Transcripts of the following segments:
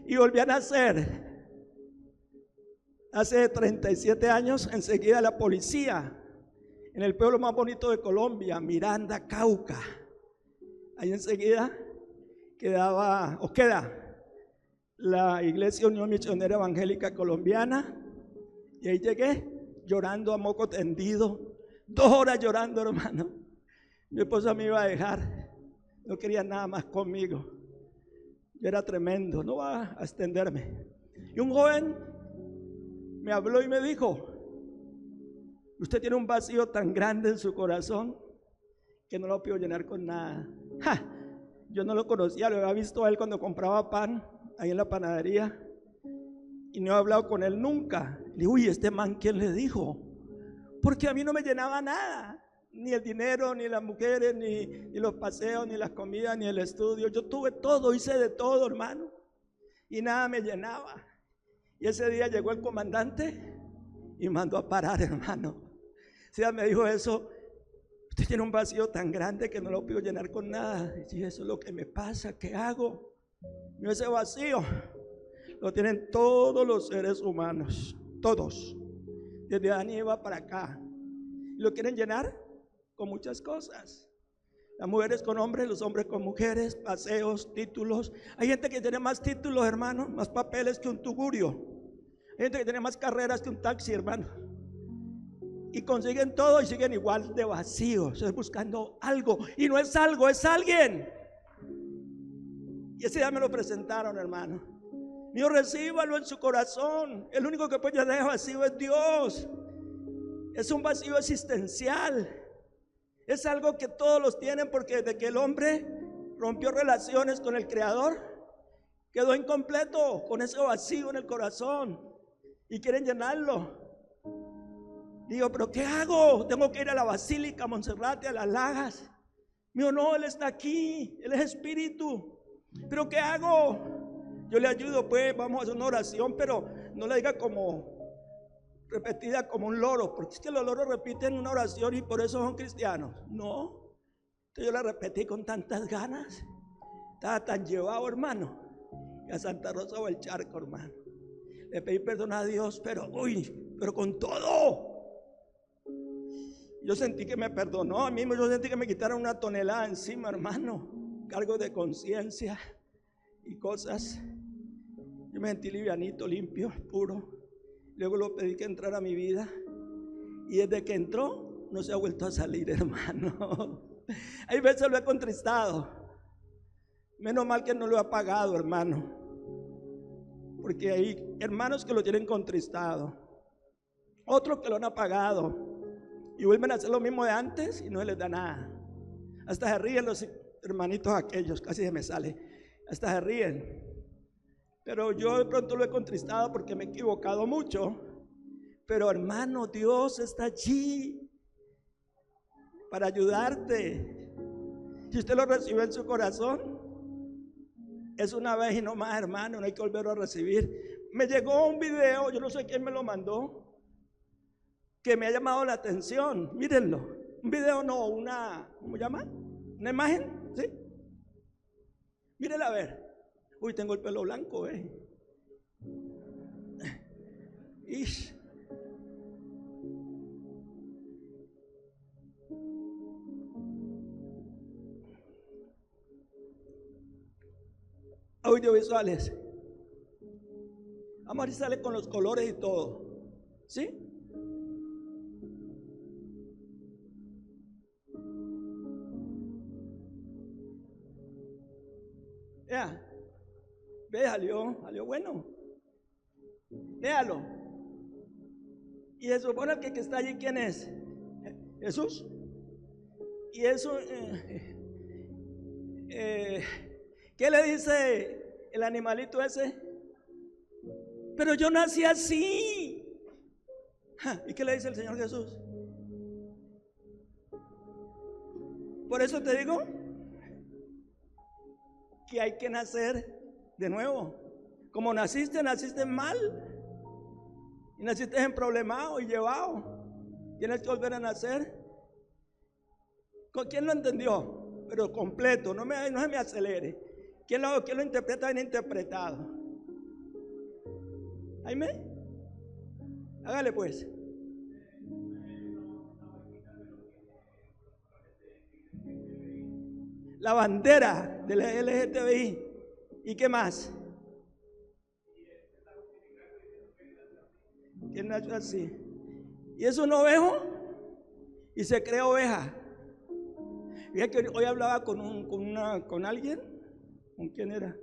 y volví a nacer. Hace 37 años, enseguida la policía, en el pueblo más bonito de Colombia, Miranda, Cauca, ahí enseguida queda la Iglesia Unión Misionera Evangélica Colombiana, y ahí llegué llorando a moco tendido, 2 horas llorando, hermano. Mi esposa me iba a dejar, no quería nada más conmigo, yo era tremendo, no va a extenderme. Y un joven me habló y me dijo: usted tiene un vacío tan grande en su corazón que no lo puedo llenar con nada. Yo no lo conocía, lo había visto a él cuando compraba pan ahí en la panadería y no he hablado con él nunca. Le dije: uy, este man, ¿quién le dijo? Porque a mí no me llenaba nada, ni el dinero, ni las mujeres, ni los paseos, ni las comidas, ni el estudio. Yo tuve todo, hice de todo, hermano, y nada me llenaba. Y ese día llegó el comandante y mandó a parar, hermano. O sea, me dijo eso: usted tiene un vacío tan grande que no lo puedo llenar con nada. Y eso es lo que me pasa, ¿qué hago? Y ese vacío lo tienen todos los seres humanos, todos, desde Adán y Eva para acá. Y lo quieren llenar con muchas cosas. Las mujeres con hombres, los hombres con mujeres, paseos, títulos. Hay gente que tiene más títulos, hermano, más papeles que un tugurio. Hay gente que tiene más carreras que un taxi, hermano. Y consiguen todo y siguen igual de vacíos, buscando algo. Y no es algo, es alguien. Y ese día me lo presentaron, hermano. Dios, recíbalo en su corazón. El único que puede llenar vacío es Dios. Es un vacío existencial. Es algo que todos los tienen, porque desde que el hombre rompió relaciones con el Creador, quedó incompleto con ese vacío en el corazón y quieren llenarlo. Digo, ¿pero qué hago? Tengo que ir a la Basílica, a Monserrate, a las Lajas. Mío, no, Él está aquí, Él es espíritu. ¿Pero qué hago? Yo le ayudo, pues vamos a hacer una oración, pero no la diga como repetida como un loro, porque es que los loros repiten una oración y por eso son cristianos. No, entonces yo la repetí con tantas ganas, estaba tan llevado, hermano, que a Santa Rosa o el Charco, hermano. Le pedí perdón a Dios, pero con todo. Yo sentí que me perdonó a mí mismo, yo sentí que me quitaron una tonelada encima, hermano, cargo de conciencia y cosas. Yo me sentí livianito, limpio, puro. Luego lo pedí que entrara a mi vida, y desde que entró no se ha vuelto a salir, hermano. Hay veces lo he contristado. Menos mal que no lo he apagado, hermano, porque hay hermanos que lo tienen contristado, otros que lo han apagado y vuelven a hacer lo mismo de antes y no les da nada. Hasta se ríen los hermanitos aquellos, casi se me sale, hasta se ríen. Pero yo de pronto lo he contristado porque me he equivocado mucho. Pero hermano, Dios está allí para ayudarte. Si usted lo recibió en su corazón, es una vez y no más, hermano, no hay que volverlo a recibir. Me llegó un video, yo no sé quién me lo mandó, que me ha llamado la atención. Mírenlo. Un video, no, ¿cómo se llama? Una imagen, ¿sí? Mírenla a ver. Uy, tengo el pelo blanco, Ish. Audiovisuales. Vamos a ver si sale con los colores y todo. ¿Sí? Ya. Ve, salió bueno. Véalo. Y se supone que el que está allí, ¿quién es? Jesús. Y eso, ¿qué le dice el animalito ese? Pero yo nací así. ¿Y qué le dice el Señor Jesús? Por eso te digo que hay que nacer de nuevo. Como naciste mal y naciste en problemado y llevado, tienes que volver a nacer. ¿Con quién lo entendió? Pero completo, no se me acelere. ¿Quién lo interpreta bien interpretado? Jaime, hágale pues. La bandera del LGTBI. ¿Y qué más? Que nació así. Y es un ovejo y se cree oveja. Fíjate que hoy hablaba con alguien. ¿Con quién era?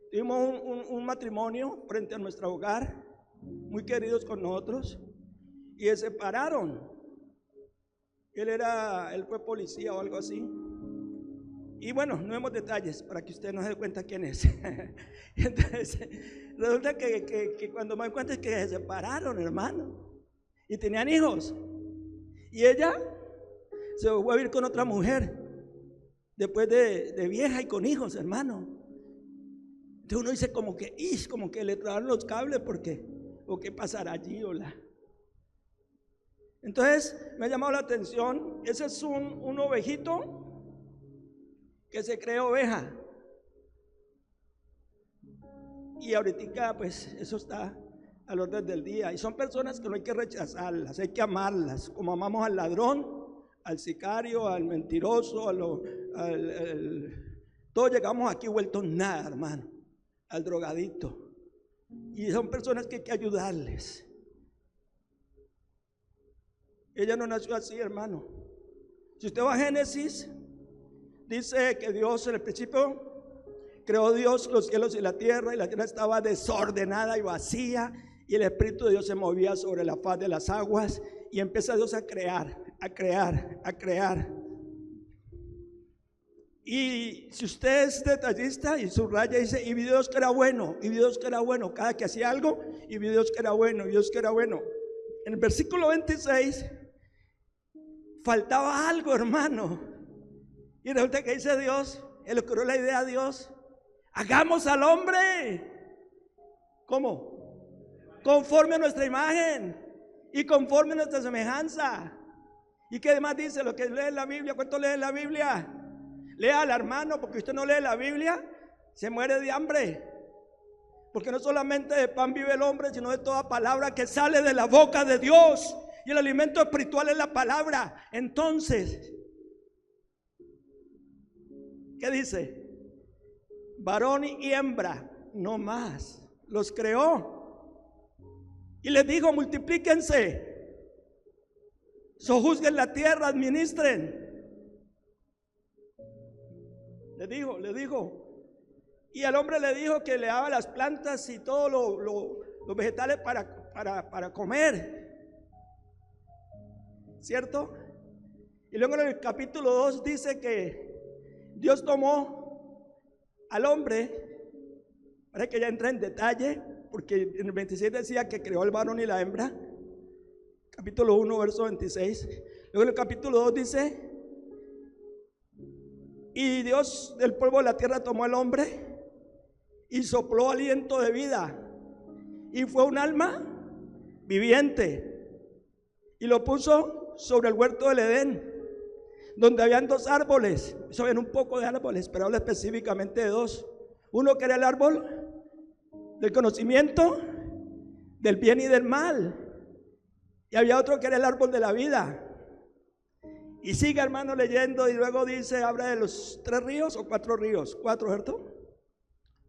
Tuvimos un matrimonio frente a nuestro hogar, muy queridos con nosotros, y se separaron. Él fue policía o algo así. Y bueno, no vemos detalles para que usted no se dé cuenta quién es. Entonces, resulta que cuando me doy cuenta es que se separaron, hermano, y tenían hijos. Y ella se fue a vivir con otra mujer, después de vieja y con hijos, hermano. Entonces uno dice como que le traen los cables, porque, o qué pasará allí, Entonces me ha llamado la atención. Ese es un ovejito que se cree oveja. Y ahorita pues eso está al orden del día. Y son personas que no hay que rechazarlas, hay que amarlas, como amamos al ladrón, al sicario, al mentiroso, todos llegamos aquí vueltos nada, hermano, al drogadito. Y son personas que hay que ayudarles. Ella no nació así, hermano. Si usted va a Génesis, dice que Dios en el principio creó Dios los cielos y la tierra estaba desordenada y vacía, y el Espíritu de Dios se movía sobre la faz de las aguas, y empieza Dios a crear. Y si usted es detallista y subraya, dice, y vio Dios que era bueno, y vio Dios que era bueno, cada que hacía algo, y vio Dios que era bueno, y Dios que era bueno. En el versículo 26 faltaba algo, hermano, y resulta que dice Dios, él le ocurrió la idea a Dios: hagamos al hombre, ¿cómo? Conforme a nuestra imagen y conforme a nuestra semejanza. ¿Y qué demás dice lo que lee en la Biblia? ¿Cuánto lee en la Biblia? Léala, hermano, porque usted no lee la Biblia, se muere de hambre. Porque no solamente de pan vive el hombre, sino de toda palabra que sale de la boca de Dios. Y el alimento espiritual es la palabra. Entonces, ¿qué dice? Varón y hembra, no más, los creó. Y les dijo: multiplíquense, sojuzguen la tierra, administren. Le dijo. Y al hombre le dijo que le daba las plantas y todos los vegetales para comer, ¿cierto? Y luego en el capítulo 2 dice que Dios tomó al hombre, para que ya entre en detalle, porque en el 26 decía que creó al varón y la hembra, capítulo 1 verso 26. Luego en el capítulo 2 dice: y Dios del polvo de la tierra tomó al hombre y sopló aliento de vida, y fue un alma viviente, y lo puso sobre el huerto del Edén, donde habían dos árboles. Habían un poco de árboles, pero habla específicamente de dos. Uno que era el árbol del conocimiento del bien y del mal, y había otro que era el árbol de la vida. Y sigue, hermano, leyendo, y luego dice, habla de los 3 ríos o 4 ríos, 4, ¿cierto?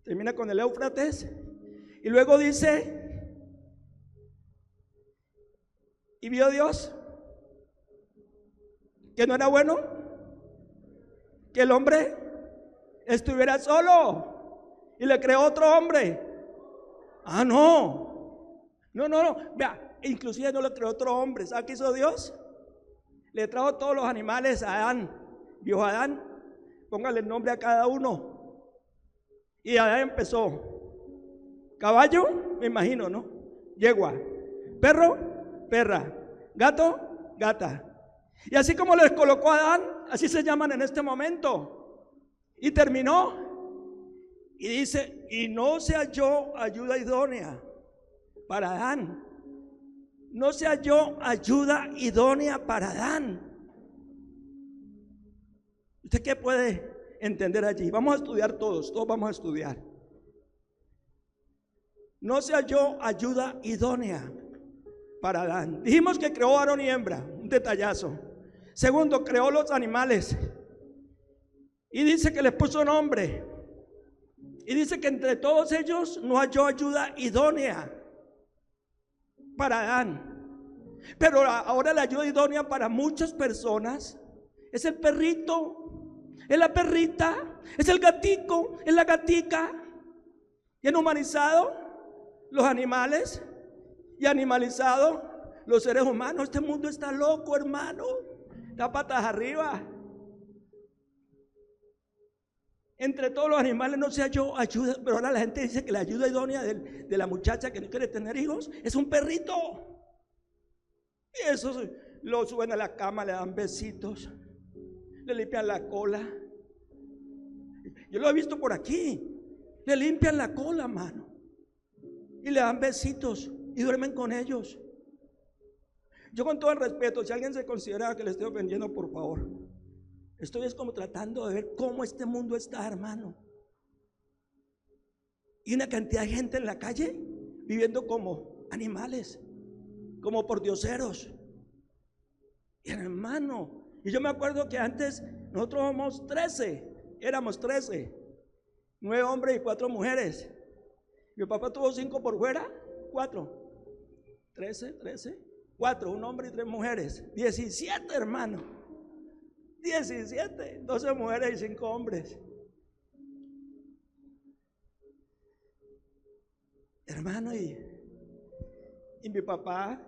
Termina con el Éufrates, y luego dice: y vio Dios que no era bueno que el hombre estuviera solo, y le creó otro hombre. No, vea, inclusive no le creó otro hombre. ¿Sabe qué hizo Dios? Le trajo todos los animales a Adán. Vio a Adán, póngale el nombre a cada uno. Y Adán empezó: caballo, me imagino, ¿no? Yegua. Perro, perra. Gato, gata. Y así como les colocó a Adán, así se llaman en este momento. Y terminó. Y dice: y no se halló ayuda idónea para Adán. No se halló ayuda idónea para Adán. ¿Usted qué puede entender allí? Vamos a estudiar todos vamos a estudiar. no se halló ayuda idónea para Adán. Dijimos que creó varón y hembra, un detallazo. Segundo, creó los animales y dice que les puso nombre. Y dice que entre todos ellos no halló ayuda idónea para Adán. Pero ahora la ayuda idónea para muchas personas es el perrito, es la perrita, es el gatico, es la gatica. Y han humanizado los animales y animalizado los seres humanos. Este mundo está loco, hermano. Da patas arriba. Entre todos los animales no se halló ayuda, pero ahora la gente dice que la ayuda idónea de la muchacha que no quiere tener hijos es un perrito. Y eso lo suben a la cama, le dan besitos, le limpian la cola. Yo lo he visto por aquí. Le limpian la cola, mano, y le dan besitos y duermen con ellos. Yo, con todo el respeto, si alguien se considera que le estoy ofendiendo, por favor, estoy es como tratando de ver cómo este mundo está, hermano. Y una cantidad de gente en la calle viviendo como animales, como pordioseros. Y hermano, y yo me acuerdo que antes nosotros éramos 13, 9 hombres y 4 mujeres. Mi papá tuvo 5 por fuera, 4, 13, 4, un hombre y 3 mujeres, 17, hermano, 17, 12 mujeres y 5 hombres. Hermano, y mi papá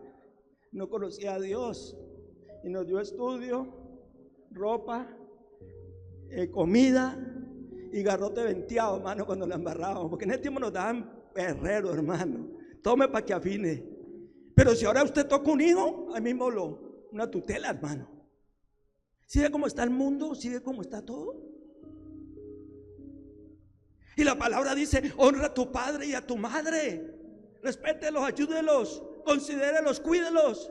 no conocía a Dios y nos dio estudio, ropa, comida y garrote venteado, hermano, cuando la embarrábamos, porque en ese tiempo nos daban perrero, hermano. Tome para que afine. Pero si ahora usted toca un hijo, ahí mismo una tutela, hermano. ¿Sí ve cómo está el mundo? ¿Sí ve cómo está todo? Y la palabra dice: honra a tu padre y a tu madre, respételos, ayúdelos, considérelos, cuídelos.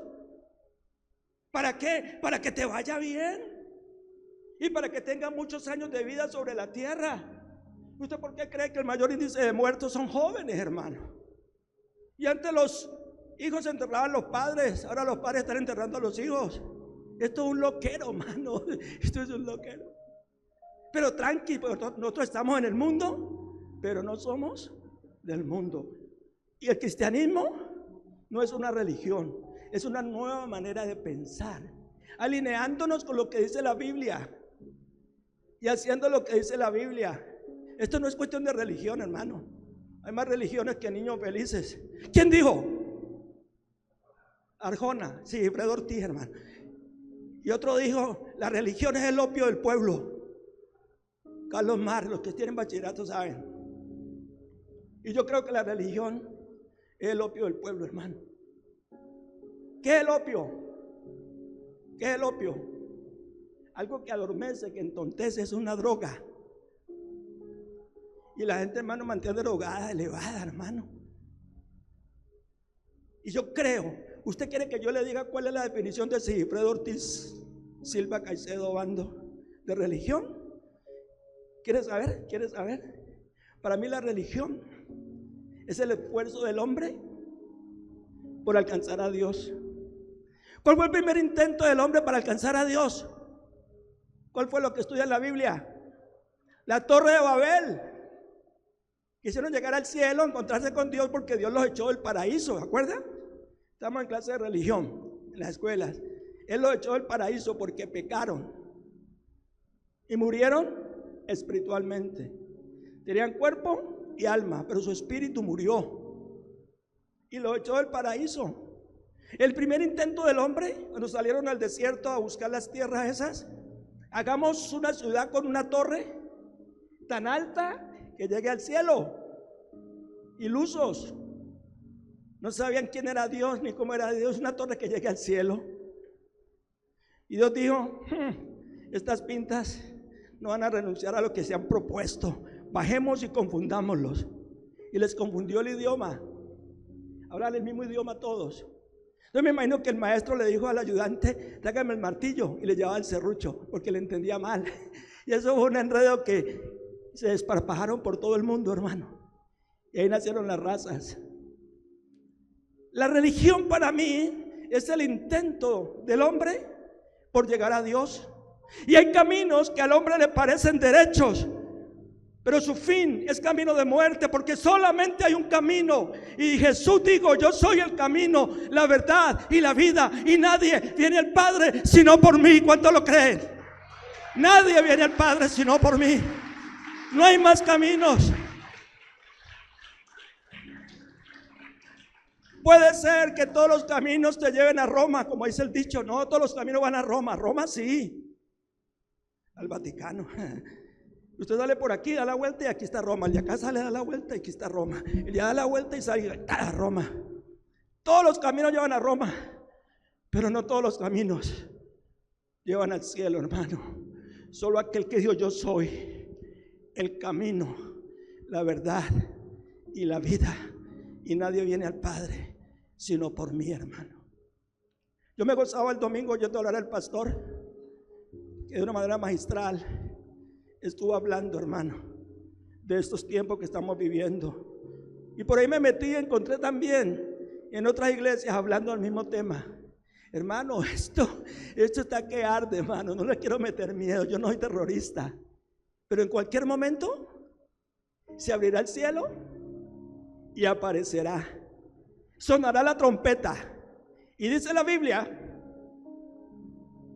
¿Para qué? Para que te vaya bien y para que tenga muchos años de vida sobre la tierra. ¿Usted por qué cree que el mayor índice de muertos son jóvenes, hermano? Y antes los hijos enterraban a los padres, ahora los padres están enterrando a los hijos. Esto es un loquero, hermano. Esto es un loquero. Pero tranqui, porque nosotros estamos en el mundo, pero no somos del mundo. Y el cristianismo no es una religión, es una nueva manera de pensar, alineándonos con lo que dice la Biblia y haciendo lo que dice la Biblia. Esto no es cuestión de religión, hermano. Hay más religiones que niños felices. ¿Quién dijo? Arjona, sí, Fredo Ortiz, hermano. Y otro dijo: la religión es el opio del pueblo. Carlos Mar, los que tienen bachillerato saben. Y yo creo que la religión es el opio del pueblo, hermano. ¿Qué es el opio? ¿Qué es el opio? Algo que adormece, que entontece, es una droga. Y la gente, hermano, mantiene drogada, elevada, hermano. Y yo creo, ¿usted quiere que yo le diga cuál es la definición de Sigifredo Ortiz Silva Caicedo Bando de religión? ¿Quiere saber? ¿Quiere saber? Para mí la religión es el esfuerzo del hombre por alcanzar a Dios. ¿Cuál fue el primer intento del hombre para alcanzar a Dios? ¿Cuál fue lo que estudia en la Biblia? La Torre de Babel. Quisieron llegar al cielo, encontrarse con Dios, porque Dios los echó del paraíso, ¿se acuerdan? Estamos en clase de religión en las escuelas. Él los echó del paraíso porque pecaron y murieron espiritualmente. Tenían cuerpo y alma, pero su espíritu murió y lo echó del paraíso. El primer intento del hombre, cuando salieron al desierto a buscar las tierras esas: hagamos una ciudad con una torre tan alta que llegue al cielo. Ilusos, no sabían quién era Dios ni cómo era Dios. Una torre que llegue al cielo. Y Dios dijo: estas pintas no van a renunciar a lo que se han propuesto. Bajemos y confundámoslos. Y les confundió el idioma. Hablan el mismo idioma todos. Yo me imagino que el maestro le dijo al ayudante: tráigame el martillo, y le llevaba el serrucho porque le entendía mal. Y eso fue un enredo que se desparpajaron por todo el mundo, hermano. Y ahí nacieron las razas. La religión para mí es el intento del hombre por llegar a Dios. Y hay caminos que al hombre le parecen derechos, pero su fin es camino de muerte, porque solamente hay un camino. Y Jesús dijo: yo soy el camino, la verdad y la vida, y nadie viene al Padre sino por mí. ¿Cuántos lo creen? Nadie viene al Padre sino por mí. No hay más caminos. Puede ser que todos los caminos te lleven a Roma, como dice el dicho. No, todos los caminos van a Roma. Roma sí, al Vaticano. Usted sale por aquí, da la vuelta y aquí está Roma. El de acá sale, da la vuelta y aquí está Roma. El de da la vuelta y sale a Roma. Todos los caminos llevan a Roma, pero no todos los caminos llevan al cielo, hermano. Solo aquel que dijo: yo soy el camino, la verdad y la vida, y nadie viene al Padre sino por mí, hermano. Yo me gozaba el domingo oyendo hablar al pastor, que de una manera magistral estuvo hablando, hermano, de estos tiempos que estamos viviendo. Y por ahí me metí y encontré también en otras iglesias hablando del mismo tema. Hermano, esto está que arde, hermano. No le quiero meter miedo, yo no soy terrorista, pero en cualquier momento se abrirá el cielo y aparecerá, sonará la trompeta. Y dice la Biblia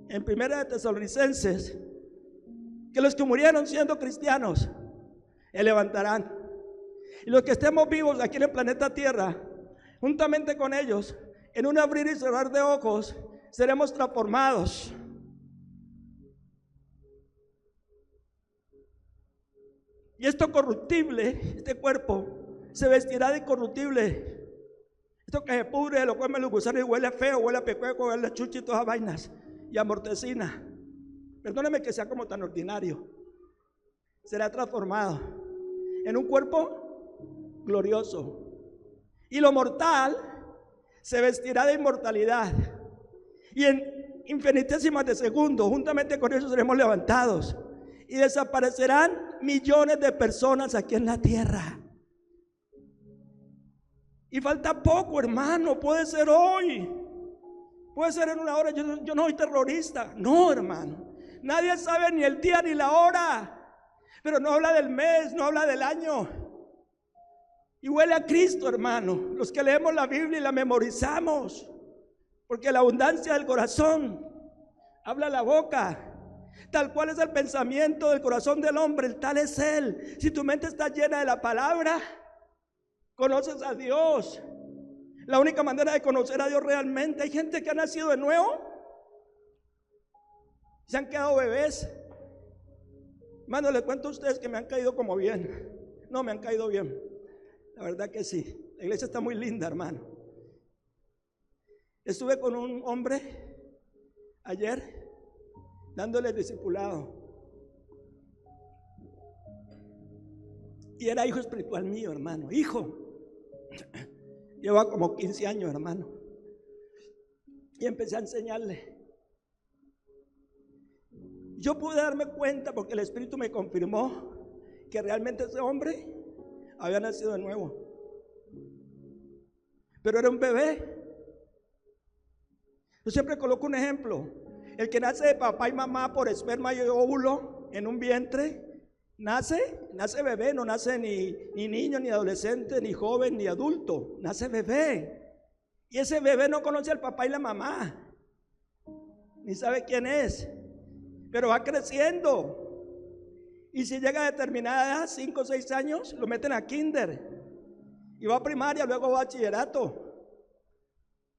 en 1 de Tesalonicenses que los que murieron siendo cristianos se levantarán, y los que estemos vivos aquí en el planeta Tierra, juntamente con ellos, en un abrir y cerrar de ojos, seremos transformados. Y esto corruptible, este cuerpo, se vestirá de incorruptible. Esto que se pudre, lo comen los gusanos y huele feo, huele a pecueco, huele a chuchi y todas esas vainas, y a mortecina. Perdóneme que sea como tan ordinario. Será transformado en un cuerpo glorioso. Y lo mortal se vestirá de inmortalidad. Y en infinitesimos de segundos, juntamente con eso seremos levantados. Y desaparecerán millones de personas aquí en la tierra. Y falta poco, hermano. Puede ser hoy, puede ser en una hora. Yo no soy terrorista. No, hermano. Nadie sabe ni el día ni la hora. Pero no habla del mes, no habla del año. Y huele a Cristo, hermano. Los que leemos la Biblia y la memorizamos, porque la abundancia del corazón habla la boca. Tal cual es el pensamiento del corazón del hombre, el tal es él. Si tu mente está llena de la palabra, conoces a Dios. La única manera de conocer a Dios realmente. Hay gente que ha nacido de nuevo, se han quedado bebés. Hermano, les cuento a ustedes que me han caído como bien. No, me han caído bien. La verdad que sí. La iglesia está muy linda, hermano. Estuve con un hombre ayer dándole discipulado. Y era hijo espiritual mío, hermano. Hijo. Lleva como 15 años, hermano. Y empecé a enseñarle. Yo pude darme cuenta, porque el Espíritu me confirmó, que realmente ese hombre había nacido de nuevo. Pero era un bebé. Yo siempre coloco un ejemplo. El que nace de papá y mamá por esperma y óvulo en un vientre, nace bebé, no nace ni niño, ni adolescente, ni joven, ni adulto. Nace bebé. Y ese bebé no conoce al papá y la mamá, ni sabe quién es, pero va creciendo. Y si llega a determinada edad, 5 o 6 años, lo meten a kinder. Y va a primaria, luego va a bachillerato.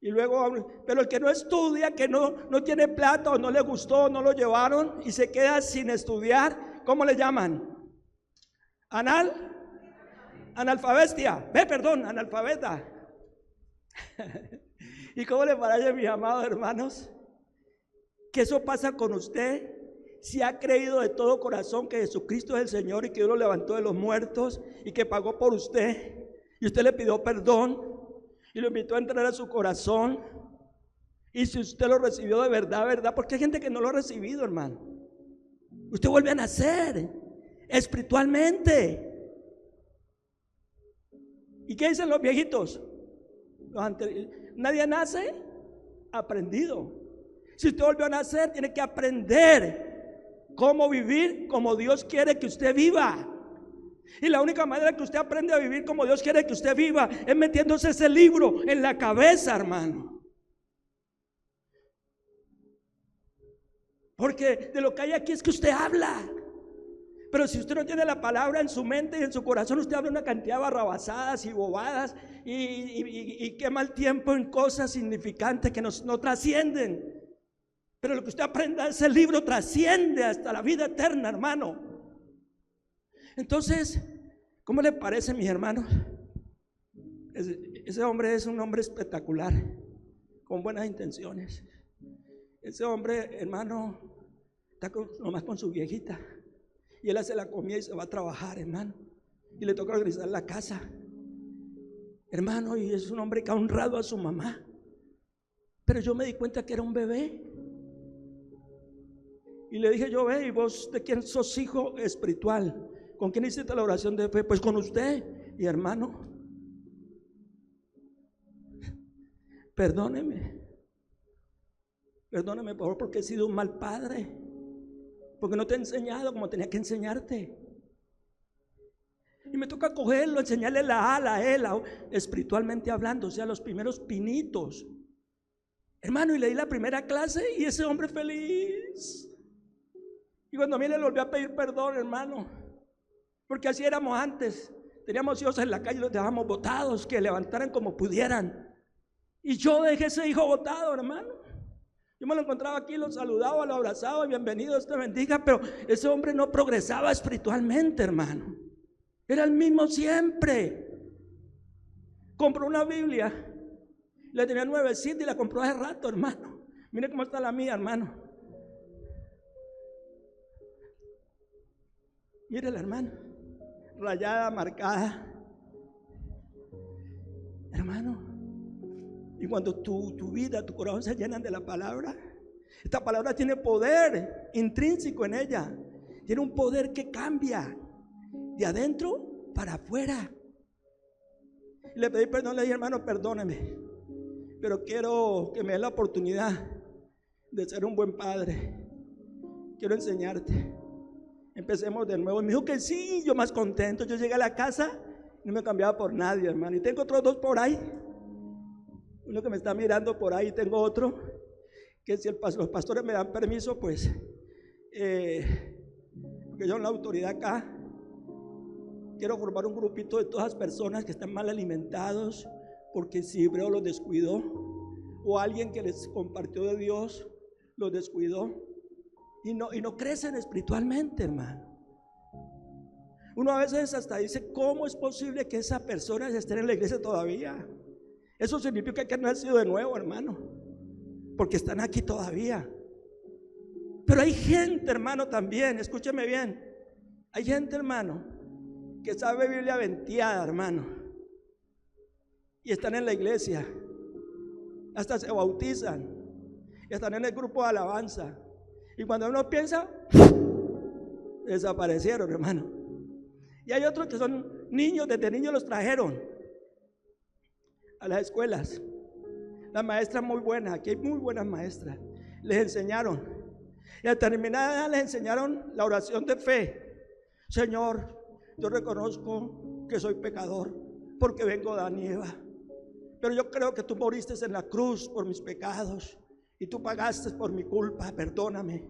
Y luego, pero el que no estudia, que no tiene plata o no le gustó, no lo llevaron y se queda sin estudiar, ¿cómo le llaman? Analfabestia. Analfabeta. ¿Y cómo le parece, mis amados hermanos, que eso pasa con usted? Si ha creído de todo corazón que Jesucristo es el Señor y que Dios lo levantó de los muertos y que pagó por usted, y usted le pidió perdón y lo invitó a entrar a su corazón, y si usted lo recibió de verdad, porque hay gente que no lo ha recibido, hermano. Usted vuelve a nacer espiritualmente. ¿Y qué dicen los viejitos? Nadie nace aprendido. Si usted volvió a nacer, tiene que aprender cómo vivir como Dios quiere que usted viva. Y la única manera que usted aprende a vivir como Dios quiere que usted viva es metiéndose ese libro en la cabeza, hermano. Porque de lo que hay aquí es que usted habla. Pero si usted no tiene la palabra en su mente y en su corazón, usted habla una cantidad de barrabasadas y bobadas y quema el tiempo en cosas significantes que no trascienden. Pero lo que usted aprenda, ese libro trasciende hasta la vida eterna, hermano. Entonces, ¿cómo le parece, mis hermanos? Ese hombre es un hombre espectacular, con buenas intenciones. Ese hombre, hermano, está nomás con su viejita. Y él hace la comida y se va a trabajar, hermano. Y le toca organizar la casa, hermano. Y es un hombre que ha honrado a su mamá. Pero yo me di cuenta que era un bebé. Y le dije yo: ve, ¿y vos de quién sos hijo espiritual? ¿Con quién hiciste la oración de fe? Pues con usted. Y hermano, perdóneme por favor, porque he sido un mal padre, porque no te he enseñado como tenía que enseñarte. Y me toca cogerlo, enseñarle la A, la E, espiritualmente hablando, o sea, los primeros pinitos, hermano. Y le di la primera clase y ese hombre feliz. Y cuando a mí le volvió a pedir perdón, hermano, porque así éramos antes. Teníamos hijos en la calle y los dejábamos botados, que levantaran como pudieran. Y yo dejé ese hijo botado, hermano. Yo me lo encontraba aquí, lo saludaba, lo abrazaba: bienvenido, Dios te bendiga. Pero ese hombre no progresaba espiritualmente, hermano. Era el mismo siempre. Compró una Biblia, le tenía nuevecita y la compró hace rato, hermano. Mire cómo está la mía, hermano. Mire la hermana, rayada, marcada, hermano. Y cuando tu vida, tu corazón se llenan de la palabra, esta palabra tiene poder intrínseco en ella. Tiene un poder que cambia de adentro para afuera. Y le pedí perdón, le dije: hermano, perdóneme, pero quiero que me dé la oportunidad de ser un buen padre. Quiero enseñarte. Empecemos de nuevo. Y me dijo que sí. Yo más contento. Yo llegué a la casa y no me cambiaba por nadie, hermano. Y tengo otros dos por ahí. Uno que me está mirando por ahí. Tengo otro que si los pastores me dan permiso, pues porque yo en la autoridad acá quiero formar un grupito de todas las personas que están mal alimentados, porque si Hebreo los descuidó, o alguien que les compartió de Dios los descuidó, y no crecen espiritualmente, hermano. Uno a veces hasta dice: ¿cómo es posible que esa persona esté en la iglesia todavía? Eso significa que han nacido de nuevo, hermano, porque están aquí todavía. Pero hay gente, hermano, también, escúcheme bien, hay gente, hermano, que sabe Biblia venteada, hermano, y están en la iglesia, hasta se bautizan, y están en el grupo de alabanza, y cuando uno piensa, desaparecieron, hermano. Y hay otros que son niños, desde niños los trajeron a las escuelas. La maestra muy buena, aquí hay muy buenas maestras, les enseñaron, y al terminar les enseñaron la oración de fe: Señor, yo reconozco que soy pecador porque vengo de Adán y Eva, pero yo creo que tú moriste en la cruz por mis pecados y tú pagaste por mi culpa, perdóname,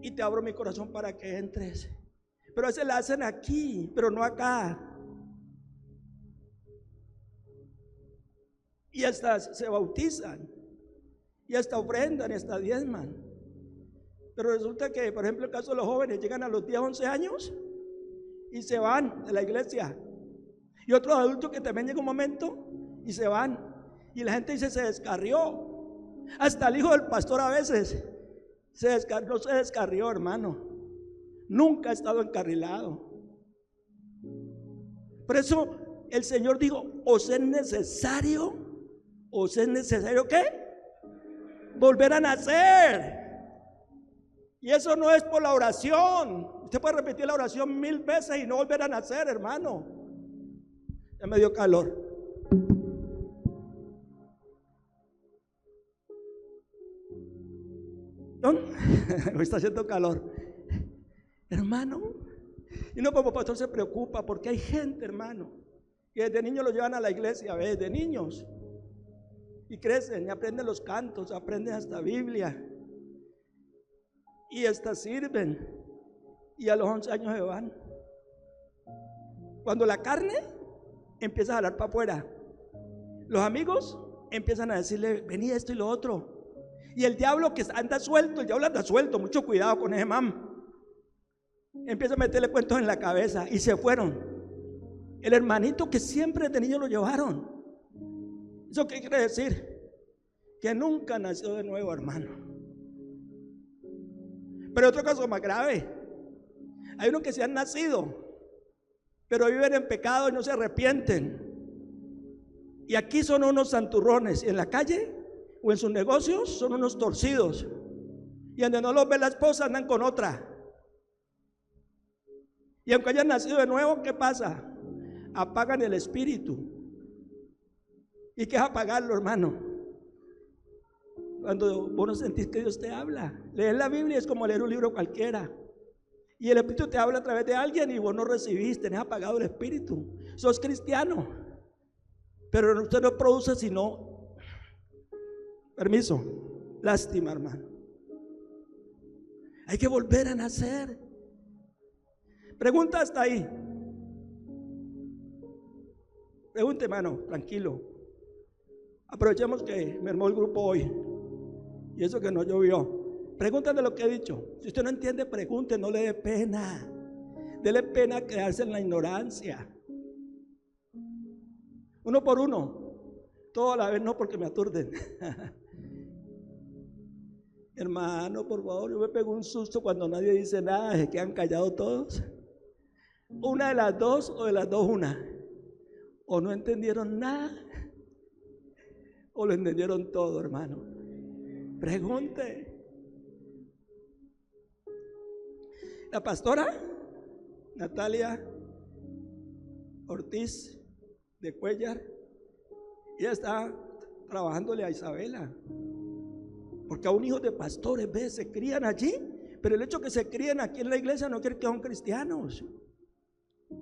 y te abro mi corazón para que entres. Pero a veces la hacen aquí, pero no acá. Y hasta se bautizan, y hasta ofrendan, y hasta diezman. Pero resulta que, por ejemplo, el caso de los jóvenes, llegan a los 10, 11 años y se van de la iglesia. Y otros adultos que también llega un momento y se van. Y la gente dice: se descarrió. Hasta el hijo del pastor a veces no se descarrió, hermano. Nunca ha estado encarrilado. Por eso el Señor dijo: os es necesario ¿qué? Volver a nacer. Y eso no es por la oración. Usted puede repetir la oración 1000 veces y no volver a nacer, hermano. Ya me dio calor. Hoy está haciendo calor. Hermano, y uno como pastor se preocupa porque hay gente, hermano, que desde niños lo llevan a la iglesia, ¿ves? De niños. Y crecen y aprenden los cantos, aprenden hasta Biblia. Y hasta sirven. Y a los 11 años se van. Cuando la carne empieza a jalar para afuera, los amigos empiezan a decirle, vení esto y lo otro. Y el diablo que anda suelto, mucho cuidado con ese mam. Empieza a meterle cuentos en la cabeza y se fueron. El hermanito que siempre de niño lo llevaron. ¿Eso qué quiere decir? Que nunca nació de nuevo, hermano. Pero otro caso más grave. Hay unos que se han nacido, pero viven en pecado y no se arrepienten. Y aquí son unos santurrones. Y en la calle o en sus negocios son unos torcidos. Y donde no los ve la esposa andan con otra. Y aunque hayan nacido de nuevo, ¿qué pasa? Apagan el espíritu. ¿Y qué es apagarlo, hermano? Cuando vos no sentís que Dios te habla. Leer la Biblia es como leer un libro cualquiera. Y el espíritu te habla a través de alguien y vos no recibís, tenés apagado el espíritu. Sos cristiano, pero usted no produce sino, permiso, lástima, hermano. Hay que volver a nacer. Pregunta hasta ahí. Pregunte, hermano, tranquilo. Aprovechemos que me armó el grupo hoy y eso que no llovió. Pregúntale lo que he dicho. Si usted no entiende, pregunte, no le dé pena. Dele pena quedarse en la ignorancia. Uno por uno. Todo a la vez, no, porque me aturden. Hermano, por favor, yo me pego un susto cuando nadie dice nada, se quedan callados todos. Una de las dos o de las dos una. O no entendieron nada o lo entendieron todo, hermano. Pregunte. La pastora Natalia Ortiz de Cuellar, ella está trabajándole a Isabela, porque aún hijos de pastores, ¿ves? Se crían allí, pero el hecho que se críen aquí en la iglesia no quiere que son cristianos.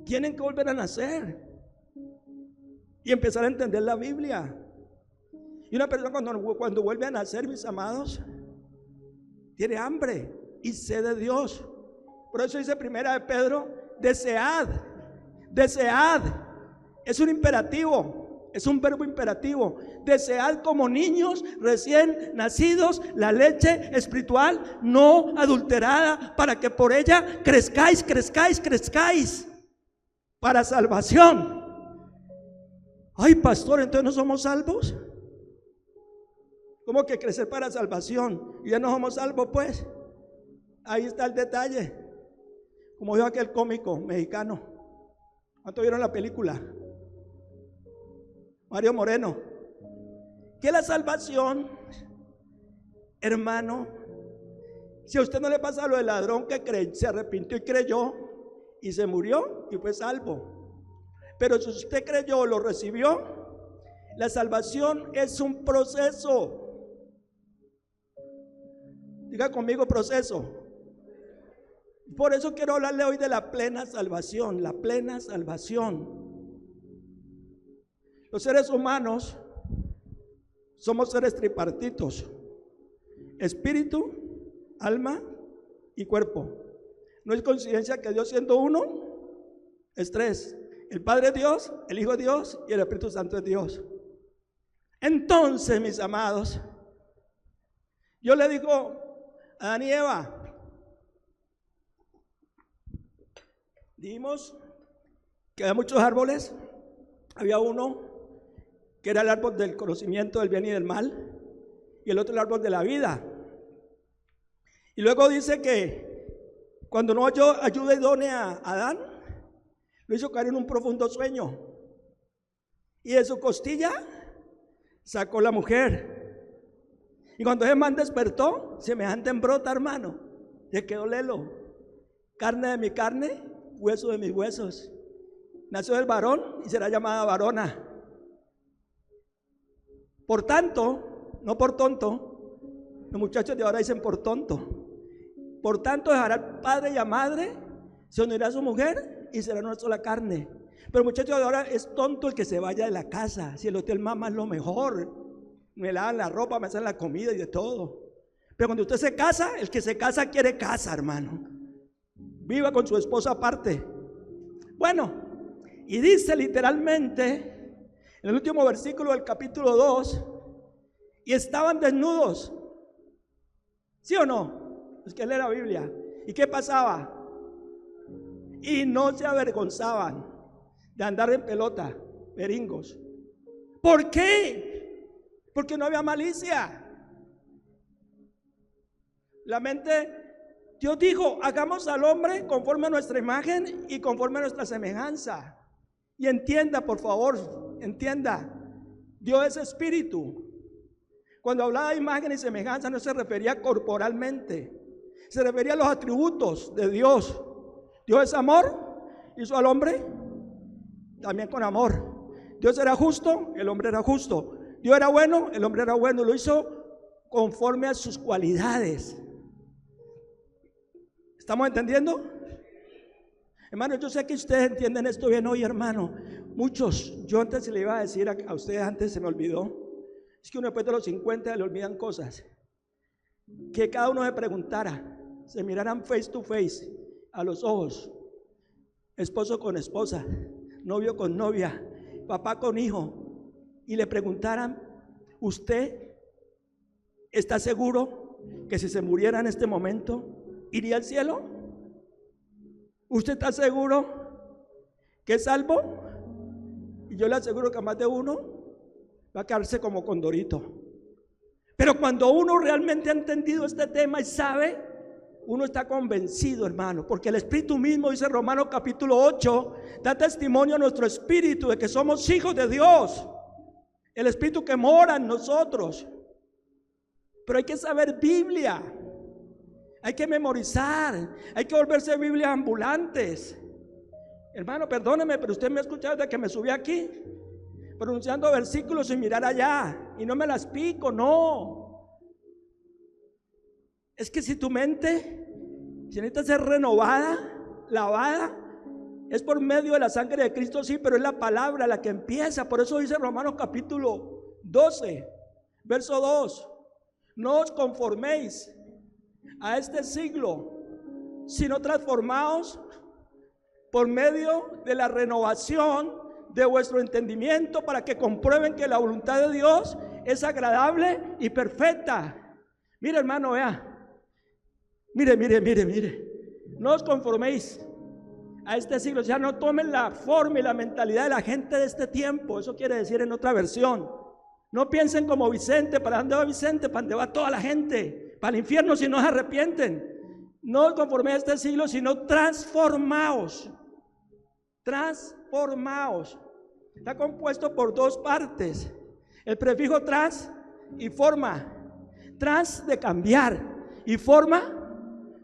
Tienen que volver a nacer y empezar a entender la Biblia. Y una persona cuando vuelve a nacer, mis amados, tiene hambre y sed de Dios. Por eso dice primera de Pedro, desead. Es un imperativo, es un verbo imperativo. Desead como niños recién nacidos la leche espiritual no adulterada, para que por ella crezcáis para salvación. Ay, pastor, entonces no somos salvos. ¿Cómo que crecer para salvación? Y ya no somos salvos, pues. Ahí está el detalle. Como dijo aquel cómico mexicano. ¿Cuánto vieron la película? Mario Moreno. Que la salvación, hermano, si a usted no le pasa lo del ladrón que se arrepintió y creyó y se murió y fue salvo. Pero si usted creyó, lo recibió, la salvación es un proceso. Diga conmigo, proceso. Por eso quiero hablarle hoy de la plena salvación, la plena salvación. Los seres humanos somos seres tripartitos: espíritu, alma y cuerpo. No es coincidencia que Dios, siendo uno, es tres: el Padre es Dios, el Hijo es Dios y el Espíritu Santo es Dios. Entonces, mis amados, yo le digo a Adán y Eva, dijimos que había muchos árboles. Había uno que era el árbol del conocimiento del bien y del mal, y el otro el árbol de la vida. Y luego dice que cuando no halló ayuda idónea a Adán, lo hizo caer en un profundo sueño, y de su costilla sacó la mujer. Y cuando ese man despertó, semejante en brota, hermano, le quedó lelo: carne de mi carne, hueso de mis huesos. Nació del varón y será llamada varona. Por tanto, no por tonto, Los muchachos de ahora dicen por tonto. Por tanto dejará al padre y a madre, se unirá a su mujer y será una sola carne. Pero muchachos de ahora es tonto el que se vaya de la casa. Si el hotel Mama es lo mejor, me lavan la ropa, me hacen la comida y de todo. Pero cuando usted se casa, el que se casa quiere casa, hermano. Viva con su esposa aparte. Bueno, y dice literalmente en el último versículo del capítulo 2, y estaban desnudos. ¿Sí o no? Es que lee la Biblia. ¿Y qué pasaba? Y no se avergonzaban de andar en pelota, beringos. ¿Por qué? Porque no había malicia. La mente, Dios dijo, hagamos al hombre conforme a nuestra imagen y conforme a nuestra semejanza. Y entienda, por favor, entienda, Dios es espíritu. Cuando hablaba de imagen y semejanza no se refería corporalmente, se refería a los atributos de Dios. Dios es amor, hizo al hombre también con amor. Dios era justo, el hombre era justo. Dios era bueno, el hombre era bueno. Lo hizo conforme a sus cualidades. ¿Estamos entendiendo? Hermano, yo sé que ustedes entienden esto bien hoy, hermano. Muchos, yo antes le iba a decir a ustedes, antes se me olvidó. Es que uno después de los 50 le olvidan cosas. Que cada uno se preguntara, se miraran face to face, a los ojos, esposo con esposa, novio con novia, papá con hijo, y le preguntaran, ¿usted está seguro que si se muriera en este momento iría al cielo? ¿Usted está seguro que es salvo? Y yo le aseguro que más de uno va a quedarse como condorito. Pero cuando uno realmente ha entendido este tema y sabe, uno está convencido, hermano, porque el Espíritu mismo, dice Romanos capítulo 8, da testimonio a nuestro espíritu de que somos hijos de Dios. El Espíritu que mora en nosotros. Pero hay que saber Biblia, hay que memorizar, hay que volverse Biblias ambulantes. Hermano, perdóneme, pero usted me ha escuchado desde que me subí aquí, pronunciando versículos sin mirar allá, y no me las pico, no. Es que si tu mente necesita ser renovada, lavada, es por medio de la sangre de Cristo, sí, pero es la palabra la que empieza. Por eso dice Romanos capítulo 12, verso 2, no os conforméis a este siglo, sino transformaos por medio de la renovación de vuestro entendimiento, para que comprueben que la voluntad de Dios es agradable y perfecta. Mire, hermano, vea. Mire. No os conforméis a este siglo. Ya no tomen la forma y la mentalidad de la gente de este tiempo. Eso quiere decir en otra versión. No piensen como Vicente. ¿Para dónde va Vicente? ¿Para dónde va toda la gente? Para el infierno si no se arrepienten. No os conforméis a este siglo, sino transformaos. Transformaos. Está compuesto por dos partes. El prefijo trans y forma. Trans de cambiar y forma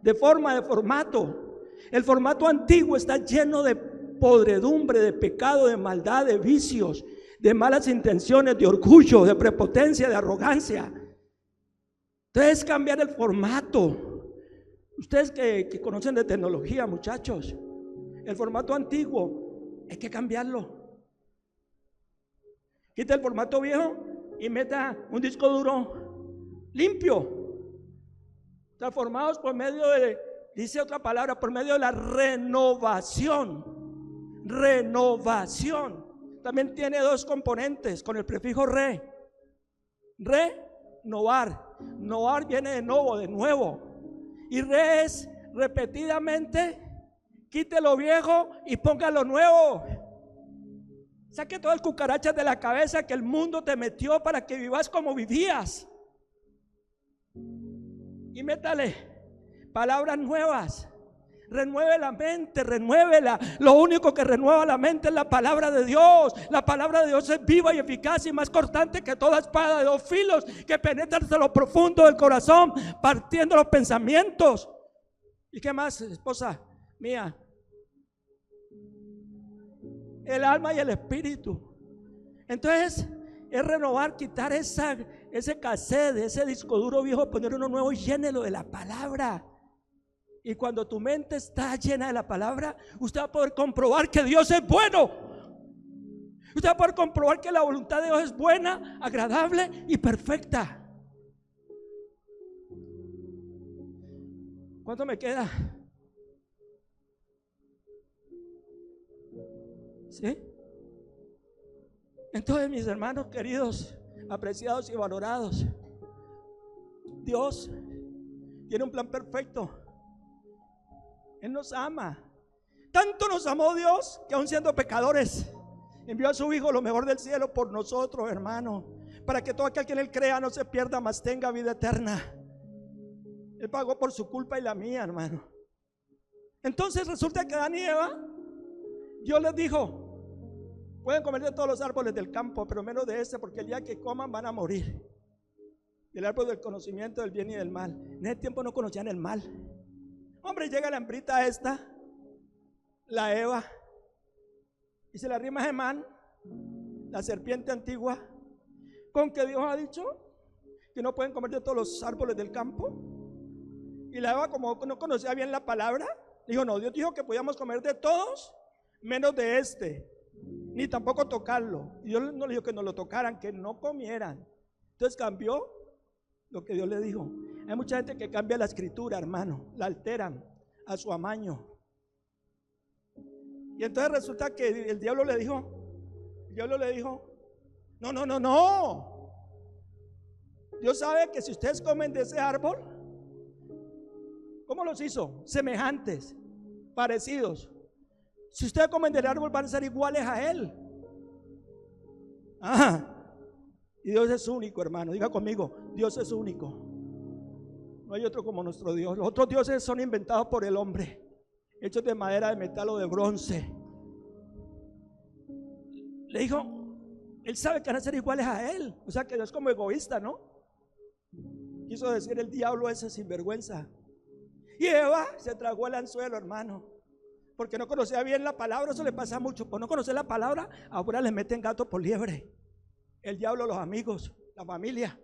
de formato. El formato antiguo está lleno de podredumbre, de pecado, de maldad, de vicios, de malas intenciones, de orgullo, de prepotencia, de arrogancia. Entonces, cambiar el formato. Ustedes que conocen de tecnología, muchachos, el formato antiguo hay que cambiarlo. Quita el formato viejo y meta un disco duro limpio. Transformados por medio de, dice otra palabra, por medio de la renovación. Renovación. También tiene dos componentes con el prefijo re. Renovar. Novar viene de novo, de nuevo. Y re es repetidamente, quite lo viejo y ponga lo nuevo. Saque todas las cucarachas de la cabeza que el mundo te metió para que vivas como vivías. Y métale palabras nuevas. Renueve la mente, renuévela. Lo único que renueva la mente es la palabra de Dios. La palabra de Dios es viva y eficaz y más cortante que toda espada de dos filos, que penetra hasta lo profundo del corazón, partiendo los pensamientos. ¿Y qué más, esposa mía? El alma y el espíritu. Entonces, es renovar, quitar ese cassette, ese disco duro viejo, poner uno nuevo y llénelo de la palabra. Y cuando tu mente está llena de la palabra, usted va a poder comprobar que Dios es bueno. Usted va a poder comprobar que la voluntad de Dios es buena, agradable y perfecta. ¿Cuánto me queda? ¿Sí? Entonces, mis hermanos queridos, apreciados y valorados, Dios tiene un plan perfecto. Él nos ama. Tanto nos amó Dios que aun siendo pecadores envió a su Hijo, lo mejor del cielo, por nosotros, hermano, para que todo aquel que en Él crea no se pierda, mas tenga vida eterna. Él pagó por su culpa y la mía, hermano. Entonces resulta que Adán y Eva, Dios les dijo: pueden comer de todos los árboles del campo, pero menos de este, porque el día que coman van a morir. El árbol del conocimiento del bien y del mal. En ese tiempo no conocían el mal. Hombre, llega la hembrita esta, la Eva, y se le arrima a Gemán, la serpiente antigua, con que Dios ha dicho que no pueden comer de todos los árboles del campo. Y la Eva, como no conocía bien la palabra, dijo: no, Dios dijo que podíamos comer de todos menos de este, ni tampoco tocarlo. Y Dios no le dijo que no lo tocaran, que no comieran. Entonces cambió lo que Dios le dijo. Hay mucha gente que cambia la escritura, hermano, la alteran a su amaño. Y entonces resulta que el diablo le dijo: no, no, no, no. Dios sabe que si ustedes comen de ese árbol, ¿cómo los hizo? Semejantes, parecidos. Si ustedes comen del árbol van a ser iguales a Él. Y Dios es único, hermano. Diga conmigo: Dios es único. No hay otro como nuestro Dios. Los otros dioses son inventados por el hombre, hechos de madera, de metal o de bronce. Le dijo: Él sabe que van a ser iguales a Él. O sea que Dios es como egoísta, ¿no? Quiso decir el diablo ese sinvergüenza. Y Eva se tragó el anzuelo, hermano, porque no conocía bien la palabra. Eso le pasa mucho. Por no conocer la palabra, ahora le meten gato por liebre. El diablo, los amigos, la familia.